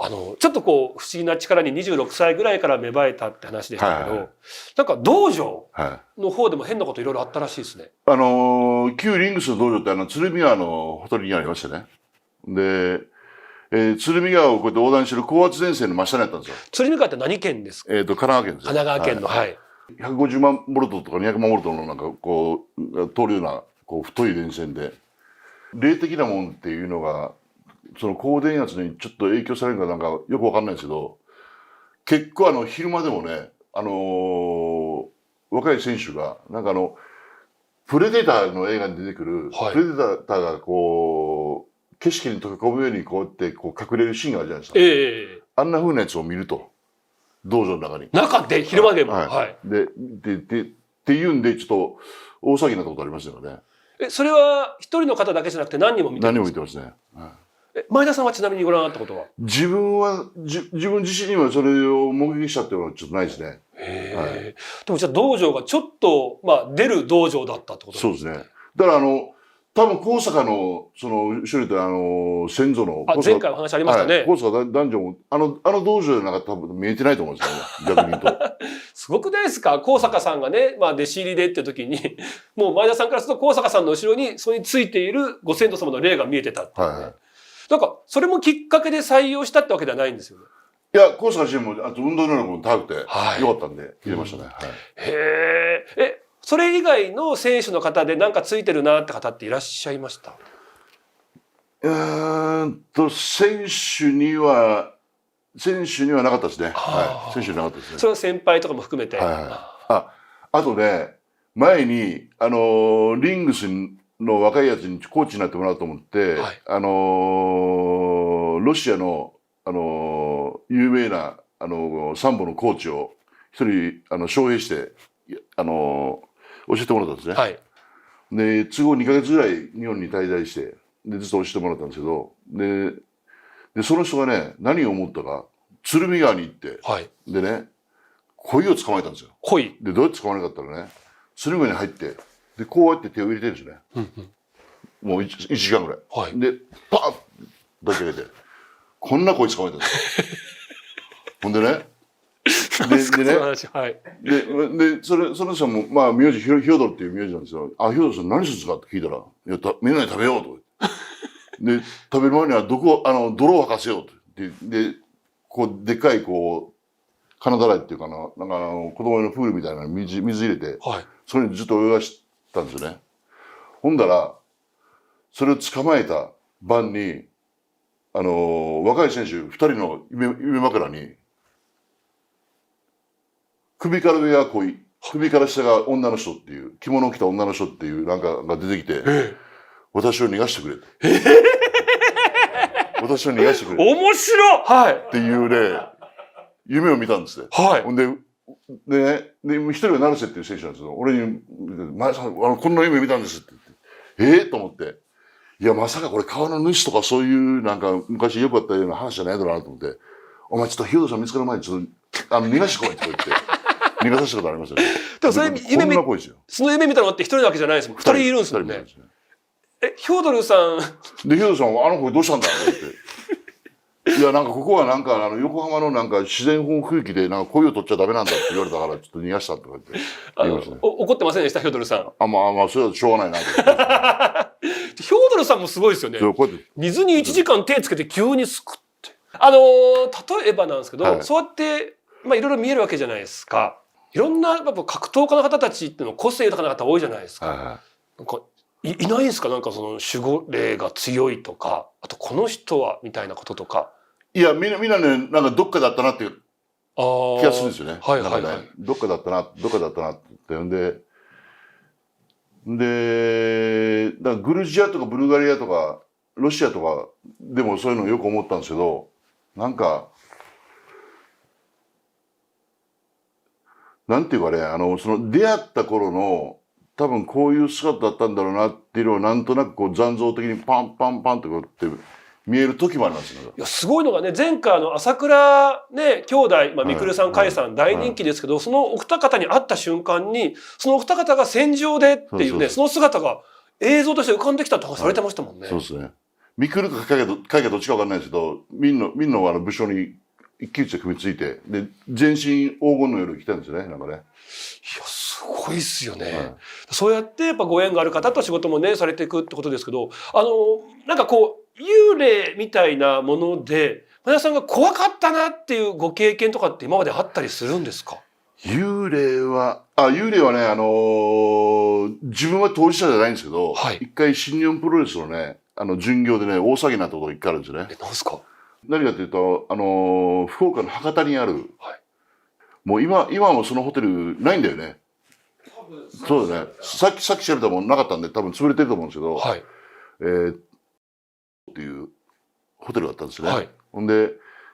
ちょっとこう不思議な力に26歳ぐらいから芽生えたって話でしたけど、なんか道場の方でも変なこといろいろあったらしいですね。旧リングスの道場って鶴見川のほとりにありましてね。で、鶴見川をこうやって横断してる高圧電線の真下にあったんですよ。鶴見川って何県ですか？神奈川県ですよ。神奈川県の、はい。150万ボルトとか200万ボルトのなんかこう、通るようなこう太い電線で、霊的なもんっていうのが、その高電圧にちょっと影響されるかなんかよくわかんないんですけど、結構昼間でもね、若い選手が、なんかプレデターの映画に出てくる、はい、プレデターがこう、景色に溶け込むようにこうやってこう隠れるシーンがあるじゃないですか。あんな風なやつを見ると、道場の中に。中で、昼間でも。はい。っていうんで、ちょっと大騒ぎになったことありますよね。それは一人の方だけじゃなくて何人も見てるんですか？何人も見てますね。はい、前田さんはちなみにご覧になったことは？自分自身にはそれを目撃したっていうのはちょっとないですね。はい、でもじゃあ道場がちょっと、出る道場だったってことですね。そうですね。だから多分高坂のその後ろで先祖の前回お話ありましたね。高坂男女もあの道場なんか多分見えてないと思うんですよね。逆に言うと。すごくないですか？高坂さんがね、弟子入りでって時に、もう前田さんからすると高坂さんの後ろにそれについているご先祖様の霊が見えてたっていうね。なんかそれもきっかけで採用したってわけではないんですよね。いや、高坂自身も運動能力も高くて、よかったんで入れましたね。へえ。それ以外の選手の方で何かついてるなって方っていらっしゃいました？選手にはなかったですね。選手になかったですね。それは先輩とかも含めて。あとね、前にリングスの若いやつにコーチになってもらおうと思って、ロシアの有名なサンボのコーチを一人招聘して教えてもらったんですね。で都合2ヶ月ぐらい日本に滞在してでずっと教えてもらったんですけど、でその人がね何を思ったか鶴見川に行って、でね鯉を捕まえたんですよ。鯉でどうやって捕まえなかったらね鶴見川に入ってでこうやって手を入れてるんですよね。もう 1時間ぐらい、でパーッ抱き上げてこんな鯉捕まえたんですよ。ほんでねその人も名字ヒョドルっていう名字なんですよ。ヒョドルさん何するんですかって聞いたら「いやみんなで食べよう」とで食べる前には泥を吐かせようとでこうでっかいこう金だらいっていうかななんか子供用のプールみたいなのに水入れて、それにずっと泳がしたんですよね。ほんだらそれを捕まえた晩に若い選手2人の夢枕に首から上が鯉、首から下が女の人っていう着物を着た女の人っていうなんかが出てきて、私を逃がしてくれ私を逃がしてくれ面白いっていうね夢を見たんですね。ほんで一人は成瀬っていう選手なんですけど、俺に「前さんこんな夢見たんです」って言ってと思って、いやまさかこれ川の主とかそういうなんか昔よくあったような話じゃないだろうなと思って、お前ちょっとヒロドさん見つかる前にちょっと逃がしてこいって言って逃がさせたことありますよね。でもその夢見たのって一人なわけじゃないですもん。2人いるんですもんね。ヒョドルさんでヒョドルさんは子どうしたんだって言って。いやなんかここはなんか横浜のなんか自然保護区域でなんか鯉を取っちゃダメなんだって言われたからちょっと逃がしたとか言いましたね。怒ってませんでしたヒョドルさん？それはしょうがないなと。ヒョドルさんもすごいですよね。水に1時間手つけて急にすくって。例えばなんですけど、そうやっていろいろ見えるわけじゃないですか。いろんなやっぱ格闘家の方たちっていうの個性豊かな方多いじゃないですか。なんかいないですか？なんかその守護霊が強いとか、あとこの人はみたいなこととか。いやみんなねなんかどっかだったなっていう気がするんですよね。どっかだったなってんでだからグルジアとかブルガリアとかロシアとかでもそういうのをよく思ったんですけど、なんかなんていうかねその出会った頃の多分こういう姿だったんだろうなっていうのをなんとなくこう残像的にパンパンパンとこうって見える時もありますよ。いやすごいのがね、前回朝倉ね兄弟みくるさん甲斐さん大人気ですけど、そのお二方に会った瞬間にそのお二方が戦場でっていうね、その姿が映像として浮かんできたって話されてましたもんね。そうですね。ミクルか海外どっちかわかんないですけど、民の武将に一騎打ちで組みついて、で、全身黄金の夜来たんですよね、なんかね。いや、すごいっすよね。はい、そうやってやっぱご縁がある方と仕事もね、されていくってことですけど、なんかこう、幽霊みたいなもので、皆さんが怖かったなっていうご経験とかって今まであったりするんですか？幽霊はね、自分は当事者じゃないんですけど、はい、一回新日本プロレスのね、巡業でね、大騒ぎになったことが一回あるんですよね。なんすか？何かというと、福岡の博多にある、はい、もう今もそのホテルないんだよね。そうだね。さっき調べたもんなかったんで、多分潰れてると思うんですけど、はい、っていうホテルがあったんですね。はい、ほんで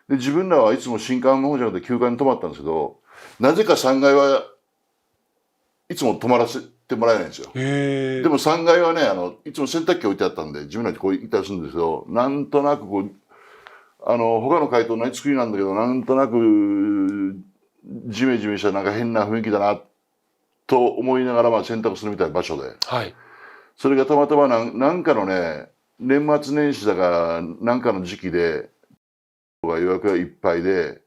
自分らはいつも新館の方じゃなくて9階に泊まったんですけど、なぜか3階はいつも泊まらせてもらえないんですよ。でも3階はね、いつも洗濯機置いてあったんで、自分らでこう行ったりするんですけど、なんとなくこう、他の階と同じ作りなんだけど、なんとなく、ジメジメしたなんか変な雰囲気だな、と思いながら洗濯するみたいな場所で。はい。それがたまたまなんかのね、年末年始だかなんかの時期で、予約がいっぱいで、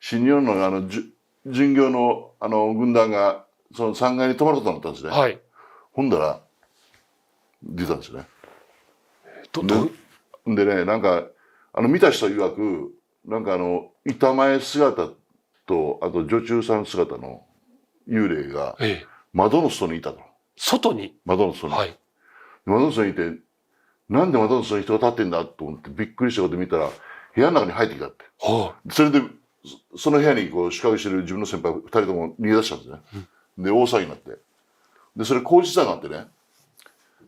新日本の巡業の軍団がその3階に泊まることになったんですね。はい。ほんだら、出たんですよね。でね、なんか、見た人曰く、なんか板前姿と、あと女中さん姿の幽霊が、窓の外にいたと。外に？窓の外に。はい。窓の外にいて、なんで窓の外に人が立ってんだと思ってびっくりしたこと見たら、部屋の中に入ってきたって。はあ、それで、その部屋にこう宿泊してる自分の先輩2人とも逃げ出したんですね。で、大騒ぎになって。で、それ口実談があってね、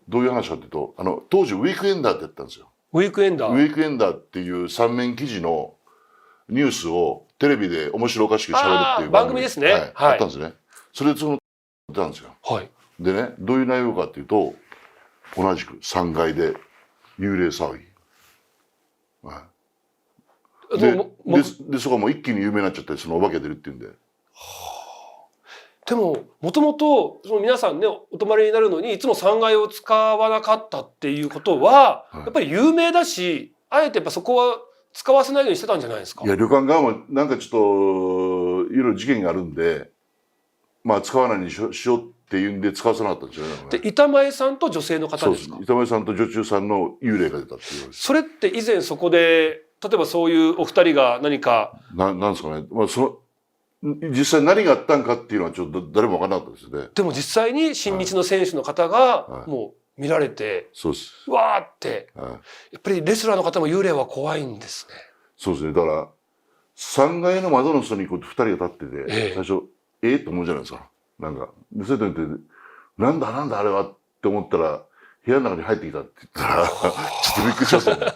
どういう話かっていうと、当時ウィークエンダーってやったんですよ。ウィークエンダー？ウィークエンダーっていう三面記事のニュースをテレビで面白おかしく喋るっていう番組ですね。はい。あったんですね。それで出たんですよ。はい。でね、どういう内容かっていうと、同じく3階で幽霊騒ぎ。はい。でそこはもう一気に有名になっちゃって、そのお化け出るっていうんで。でも、もともと、皆さんね、お泊まりになるのに、いつも3階を使わなかったっていうことは、やっぱり有名だし、あえてやっぱそこは使わせないようにしてたんじゃないですか？いや、旅館側もなんかちょっと、いろいろ事件があるんで、まあ使わないにしようっていうんで使わせなかったんですよね。で、板前さんと女性の方ですか？そうです。板前さんと女中さんの幽霊が出たっていう。それって以前そこで、例えばそういうお二人が何か。なんですかね。まあ実際何があったんかっていうのはちょっと誰も分からなかったですね。でも実際に新日の選手の方がもう見られて、そうです。わーって、やっぱりレスラーの方も幽霊は怖いんですね。そうですね。だから3階の窓の外にこう2人が立ってて、最初と思うじゃないですか。なんかでそういうのってなんだあれはって思ったら部屋の中に入ってきたって言ったらちょっとびっくりしましたね。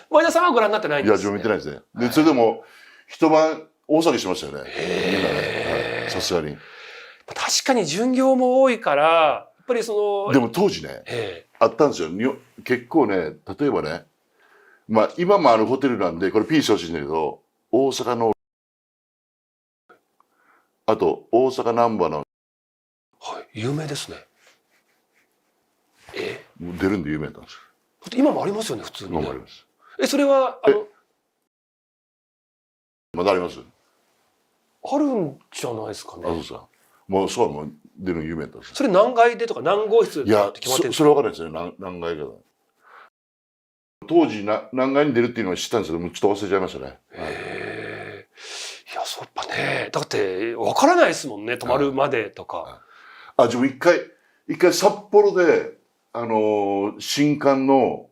前田さんはご覧になってないんですね。いや自分見てないですね。でそれでも一晩大騒ぎしましたよね。さすがに。確かに巡業も多いから、やっぱりでも当時ね、あったんですよ。結構ね、例えばね、まあ今もあるホテルなんで、これ P してほしいんだけど、大阪の、あと大阪難波の、はい、有名ですね。出るんで有名なんですよ。今もありますよね、普通に、ね。今もあります。それは、まだあります？あるんじゃないですかね。あ、そうさ。もうそうはもう出るの有名だったんです。それ何階でとか何号室って決まってるんですか？それ分からないですね。何階か。当時何階に出るっていうのは知ったんですけど、ちょっと忘れちゃいましたね。いや、そうやっぱね、だって分からないですもんね、泊まるまでとか。自分一回札幌で新館の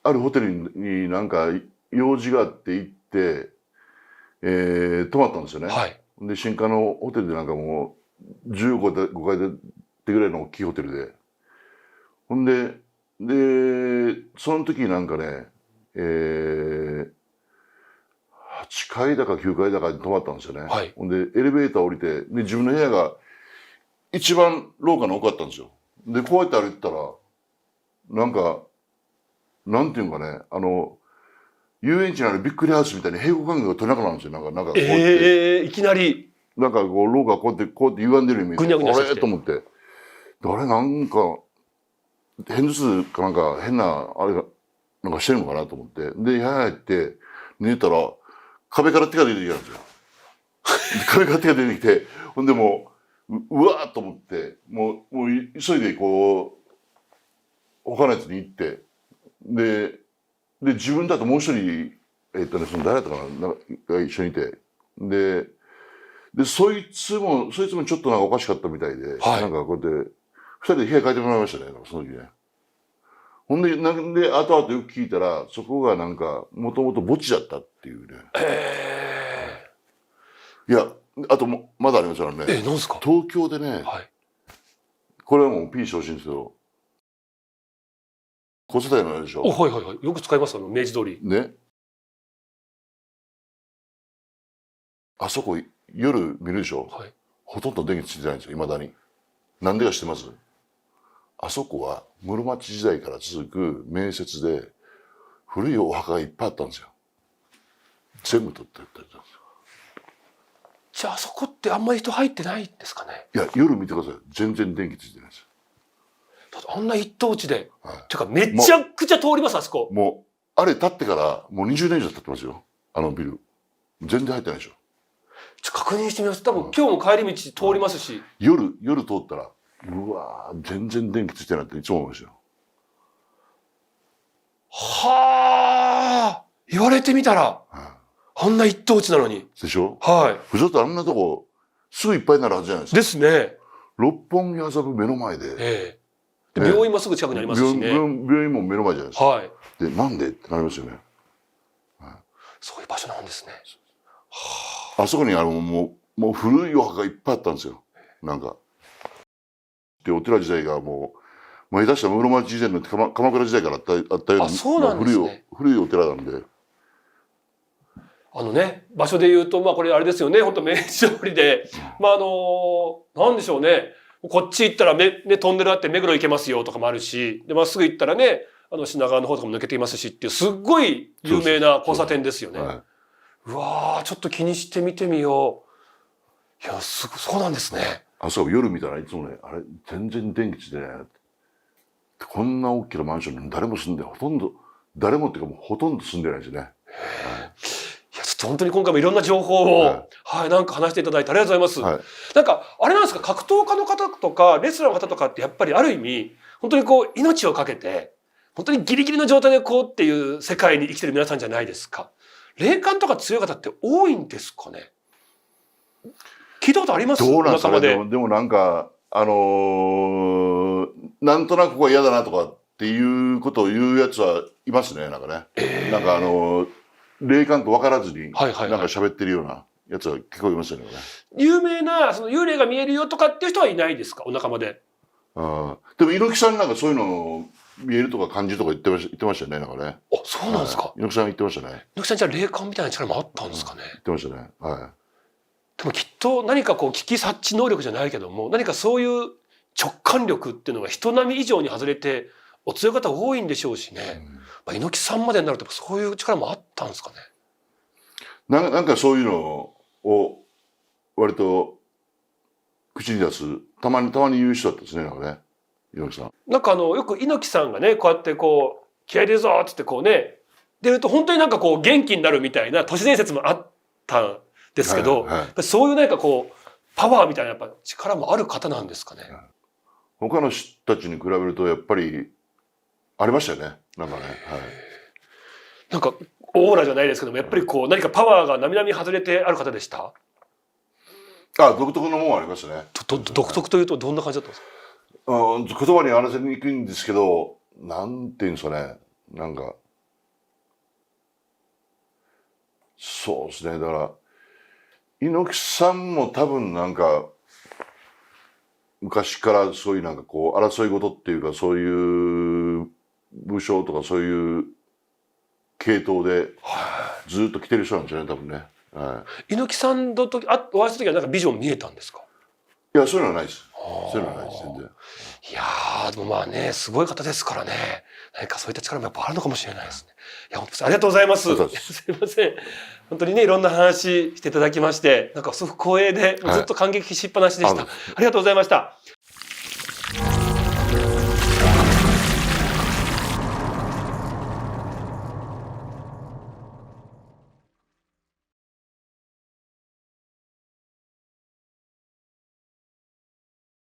あるホテルになんか用事があって行って、泊まったんですよね。はい、で新館のホテルでなんかもう15階建てぐらいの大きいホテルで、ほんでその時なんかね、8階だか9階だかに泊まったんですよね。はい、ほんでエレベーター降りて、で自分の部屋が一番廊下の奥だったんですよ。でこうやって歩いてたらなんかなんていうかね、遊園地のあるビックリハウスみたいに平行関係が取れなくなるんですよ。なんかこうやっていきなりなんかこう廊下こうやって歪んでるイメージ。あれと思って、あれなんか片頭痛かなんか変なあれがなんかしてるのかなと思って。で、部屋入って、寝たら、壁から手が出てきたんですよ。壁から手が出てきて、ほんでもうわーっと思って、もう急いでこう、他のやつに行って、で、自分だともう一人、その誰だったかな、が一緒にいて、で、そいつもちょっとなんかおかしかったみたいで、はい、なんかこうやって、二人で部屋変えてもらいましたね、その時ね。ほんで、なんで、後々よく聞いたら、そこがなんか、もともと墓地だったっていうね。いや、あとまだありますからね。何ですか？東京でね、はい、これはもう P してほしいんですけど、交差点のあるでしょ。はいはいはい。よく使います、明治通り。ね。あそこ、夜見るでしょ。はい、ほとんど電気ついてないんですよ、未だに。なんでか知ってます？あそこは室町時代から続く名刹で、古いお墓がいっぱいあったんですよ。全部取ってったんですよ。じゃあ、あそこってあんまり人入ってないんですかね？いや、夜見てください。全然電気ついてないですよ。だってあんな一等地で。はい、てか、めちゃくちゃ通ります、あそこ。もう、あれ建ってから、もう20年以上経ってますよ。あのビル。全然入ってないでしょ。確認してみます。多分、今日も帰り道通りますし。夜通ったら、うわー、全然電気ついてないっていつも思いますよ。はあ、言われてみたら、あんな一等地なのに。でしょ？はい。普通だとあんなとこ、すぐいっぱいになるはずじゃないですか。ですね。六本木麻布目の前で。で病院もすぐ近くにありますしね。病院も目の前じゃないですか。はい。で、なんでってなりますよね。そういう場所なんですね。あそこにもう古いお墓がいっぱいあったんですよ。なんか。で、お寺時代がもう、下手したら室町時代の鎌倉時代からあったような、そうなんですね。古いお寺なんで。場所で言うと、これあれですよね、本当明治通りで、なんでしょうね、こっち行ったらトンネルあって目黒行けますよとかもあるし、で、まっすぐ行ったらね、品川の方とかも抜けていますしっていう、すっごい有名な交差点ですよね。うわー、ちょっと気にして見てみよう。いや、そうなんですね。あそこ夜見たらいつもね、あれ、全然電気ついてないなって。こんな大きなマンションに誰も住んで、誰もっていうかもうほとんど住んでないですね。いや、ちょっと本当に今回もいろんな情報を、なんか話していただいてありがとうございます。なんか、あれなんですか、格闘家の方とか、レスラーの方とかってやっぱりある意味、本当に命をかけて、本当にギリギリの状態でっていう世界に生きてる皆さんじゃないですか。霊感とか強い方って多いんですかね？聞いたことあります？どうなんですかね。でもなんか、なんとなくここは嫌だなとかっていうことを言うやつはいますね、なんかね。なんか霊感と分からずに、なんか喋ってるようなやつは結構いますよね。有名な、幽霊が見えるよとかっていう人はいないですか？お仲間で。でも猪木さんなんかそういうの見えるとか感じとか言ってましたよね、なんかね。あ、そうなんですか。猪木さん言ってましたね。猪木さんじゃあ霊感みたいな力もあったんですかね。言ってましたね。はい。でもきっと何か危機察知能力じゃないけども、何かそういう直感力っていうのが人並み以上に外れてお強い方多いんでしょうしね。猪木さんまでになるとそういう力もあったんですかね。なんかそういうのを割と口に出す、たまに言う人だったですね、なんかね、猪木さん。なんかよく猪木さんがね、こうやって気合い入れるぞっつって出ると本当になんか元気になるみたいな都市伝説もあったんですけど、そういう何かパワーみたいなやっぱ力もある方なんですかね。他の人たちに比べるとやっぱりありましたよね、なんかね。なんかオーラじゃないですけども、やっぱり何かパワーが並々外れてある方でした？独特のものありましたね。独特というとどんな感じだったんですか？言葉に表せにくいんですけど、なんていうんですかね、なんかそうですね。だから猪木さんも多分なんか昔からそういうなんか争い事っていうか、そういう武将とかそういう系統でずっと来てる人なんですよね、多分ね。猪木さんとお会いした時はなんかビジョン見えたんですか？いや、そういうのはないです。そういうのはないです、全然。いやー、でもすごい方ですからね。何かそういった力もやっぱあるのかもしれないですね。いや、本当ありがとうございます。すいません。本当にね、いろんな話していただきまして、なんかすごく光栄で、ずっと感激しっぱなしでした。ありがとうございました。